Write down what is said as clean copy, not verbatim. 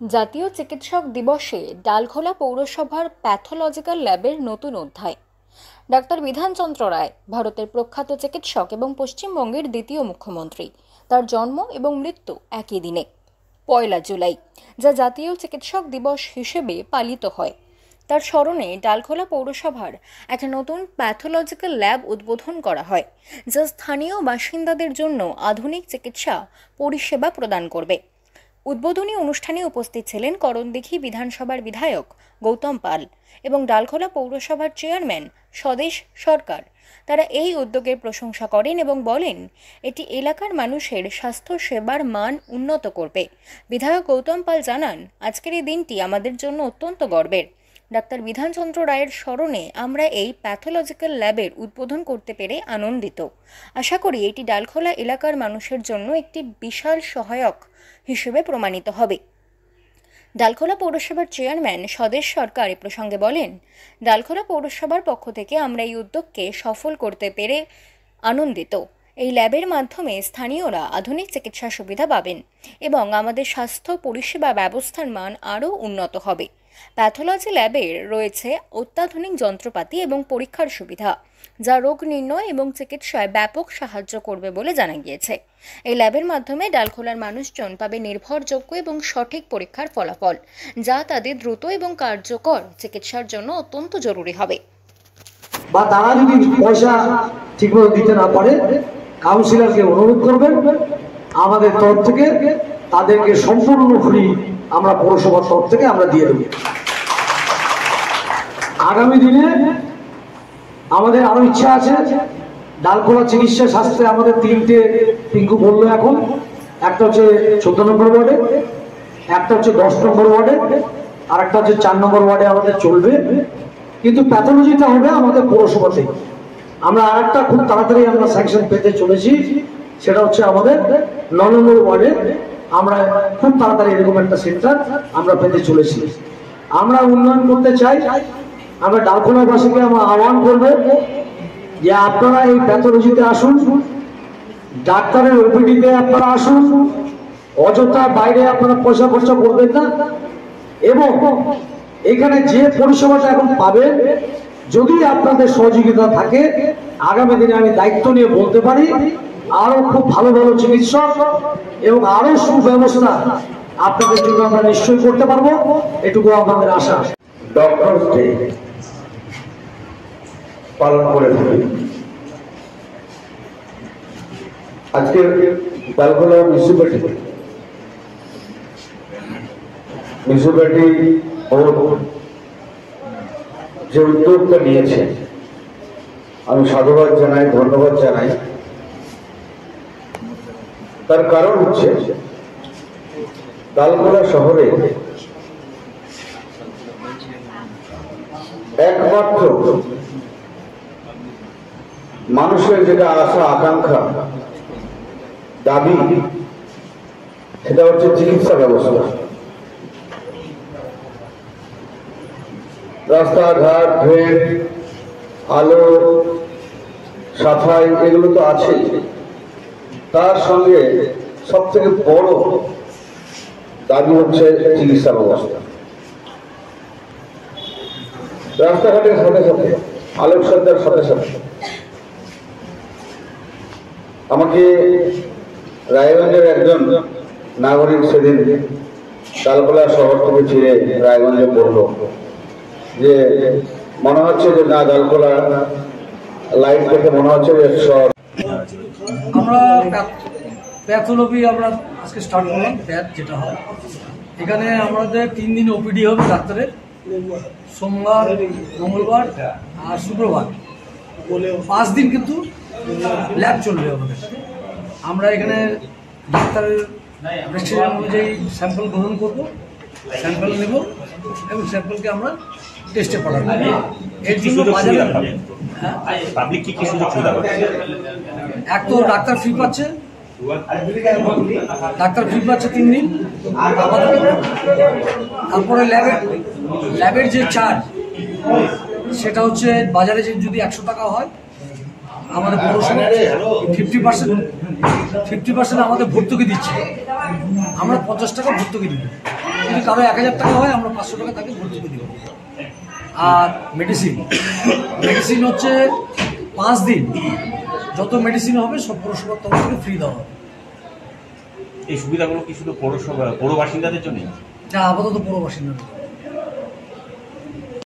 জাতীয় চিকিৎসক দিবসে ডালখোলা পৌরসভার প্যাথোলজিক্যাল ল্যাবের নতুন অধ্যায়। ডাক্তার বিধানচন্দ্র রায় ভারতের প্রখ্যাত চিকিৎসক এবং পশ্চিমবঙ্গের দ্বিতীয় মুখ্যমন্ত্রী। তার জন্ম এবং মৃত্যু একই দিনে 1 জুলাই, যা জাতীয় চিকিৎসক দিবস হিসেবে পালিত হয়। তার স্মরণে ডালখোলা পৌরসভার একটা নতুন প্যাথোলজিক্যাল ল্যাব উদ্বোধন করা হয়, যা স্থানীয় বাসিন্দাদের জন্য আধুনিক চিকিৎসা পরিষেবা প্রদান করবে। উদ্বোধনী অনুষ্ঠানে উপস্থিত ছিলেন করণদিঘি বিধানসভার বিধায়ক গৌতম পাল এবং ডালখোলা পৌরসভার চেয়ারম্যান স্বদেশ সরকার। তারা এই উদ্যোগের প্রশংসা করেন এবং বলেন, এটি এলাকার মানুষের স্বাস্থ্য সেবার মান উন্নত করবে। বিধায়ক গৌতম পাল জানান, আজকের এই দিনটি আমাদের জন্য অত্যন্ত গর্বের। ডাক্তার বিধানচন্দ্র রায়ের স্মরণে আমরা এই প্যাথোলজিক্যাল ল্যাবের উদ্বোধন করতে পেরে আনন্দিত। আশা করি এটি ডালখোলা এলাকার মানুষের জন্য একটি বিশাল সহায়ক হিসেবে প্রমাণিত হবে। ডালখোলা পৌরসভার চেয়ারম্যান স্বদেশ সরকার এ প্রসঙ্গে বলেন, ডালখোলা পৌরসভার পক্ষ থেকে আমরা এই উদ্যোগকে সফল করতে পেরে আনন্দিত। এই ল্যাবের মাধ্যমে স্থানীয়রা আধুনিক চিকিৎসা সুবিধা পাবেন এবং আমাদের স্বাস্থ্য পরিষেবা ব্যবস্থার মান আরও উন্নত হবে। প্যাথোলজি ল্যাবের রয়েছে অত্যাধুনিক যন্ত্রপাতি এবং পরীক্ষার সুবিধা, যা রোগ নির্ণয় এবং চিকিৎসায় ব্যাপক সাহায্য করবে বলে জানা গিয়েছে। এই ল্যাবের মাধ্যমে ডালখোলার মানুষজন পাবে নির্ভরযোগ্য এবং সঠিক পরীক্ষার ফলাফল, যা তাদের দ্রুত এবং কার্যকর চিকিৎসার জন্য অত্যন্ত জরুরি হবে। বা তারা যদি পয়সা ঠিকমতো দিতে না পারে, কাউন্সিলরকে অনুরোধ করবেন, আমাদের তরফ থেকে তাদেরকে সম্পূর্ণ ফ্রি আমরা পৌরসভার তরফ থেকে আমরা দিয়ে দেব। আগামী দিনে আমাদের আরো ইচ্ছা আছে, ডালখোলা চিকিৎসা শাস্ত্রে আমাদের 3টে পিঙ্কু বললো এখন, একটা হচ্ছে 14 নম্বর ওয়ার্ডে, একটা হচ্ছে 10 নম্বর ওয়ার্ডে, আর একটা হচ্ছে 4 নম্বর ওয়ার্ডে আমাদের চলবে। কিন্তু প্যাথোলজিটা হবে আমাদের পৌরসভাতে। আমরা আর একটা খুব তাড়াতাড়ি আমরা স্যাংশন পেতে চলেছি, সেটা হচ্ছে আমাদের 9 নম্বর ওয়ার্ডে আমরা খুব তাড়াতাড়ি এরকম একটা সেন্টার আমরা পেতে চলেছি। আমরা উন্নয়ন করতে চাই। আমরা ডালখোলাবাসীকে আমরা আহ্বান করবো যে আপনারা এই প্যাথোলজিতে আসুন, ডাক্তারের ওপিডিতে আপনারা আসুন, অযথা বাইরে আপনারা পয়সা খরচা করবেন না। এবং এখানে যে পরিষেবাটা এখন পাবেন, যদি আপনাদের সহযোগিতা থাকে, আগামী দিনে আমি দায়িত্ব নিয়ে বলতে পারি আরো খুব ভালো ভালো চিকিৎসক এবং আরো সুব্যবস্থা আপনাদের জন্য আমরা নিশ্চয়ই করতে পারবো, এটুকু আমাদের আশা। ডক্টরস ডে পালন করে থাকি। আজকে ডালখোলা মিউনিসিপ্যালিটি যে উদ্যোগটা নিয়েছে, আমি সাধুবাদ জানাই, ধন্যবাদ জানাই। তার কারণ হচ্ছে ডালখোলা শহরে একমাত্র মানুষের যেটা আশা আকাঙ্ক্ষা দাবি, সেটা হচ্ছে চিকিৎসা ব্যবস্থা। রাস্তাঘাট, ড্রেন, আলো, সাফাই, এগুলো তো আছে। তার সঙ্গে সব থেকে বড় দাবি হচ্ছে চিকিৎসা ব্যবস্থা। রাস্তাঘাটের সাথে সাথে, আলোকসজ্জার সাথে সাথে আমাকে রায়গঞ্জের একজন নাগরিক সেদিন ডালখোলা শহর থেকে ফিরে রায়গঞ্জে পড়ল যে মনে হচ্ছে যে না, ডালখোলা লাইট দেখে মনে হচ্ছে যে শহর। আমরা প্যাথোলজি আমরা আজকে স্টার্ট করলাম। প্যাথ যেটা হয় এখানে আমাদের 3 দিন ওপিডি হবে ডাক্তারের, সোমবার, মঙ্গলবার আর শুক্রবার। 5 দিন কিন্তু ল্যাব চলবে আমাদের। আমরা এখানে ডাক্তারের প্রেসক্রিপশন অনুযায়ী স্যাম্পল গ্রহণ করব, স্যাম্পল নেব এবং স্যাম্পলকে আমরা টেস্টে পাঠাবো। এর জন্য এক তো ডাক্তার ফি পাচ্ছে, 3 দিন। তারপরে ল্যাবের যে চার্জ, সেটা হচ্ছে বাজারে যদি 100 টাকা হয়, আমাদের পৌরসভা 50% আমাদের ভর্তুকি দিচ্ছে। আমরা 50 টাকা ভর্তুকি দিব। যদি কারো 1000 টাকা হয় আমরা 500 টাকা তাকে ভর্তি করে দিব। আর মেডিসিন হচ্ছে 5 দিন যত মেডিসিন হবে সব পৌরসভার তরফ থেকে ফ্রি দেওয়া হবে। এই সুবিধাগুলো কি শুধু পৌর বাসিন্দাদের জন্য? না, আপাতত পৌর বাসিন্দাদের জন্য।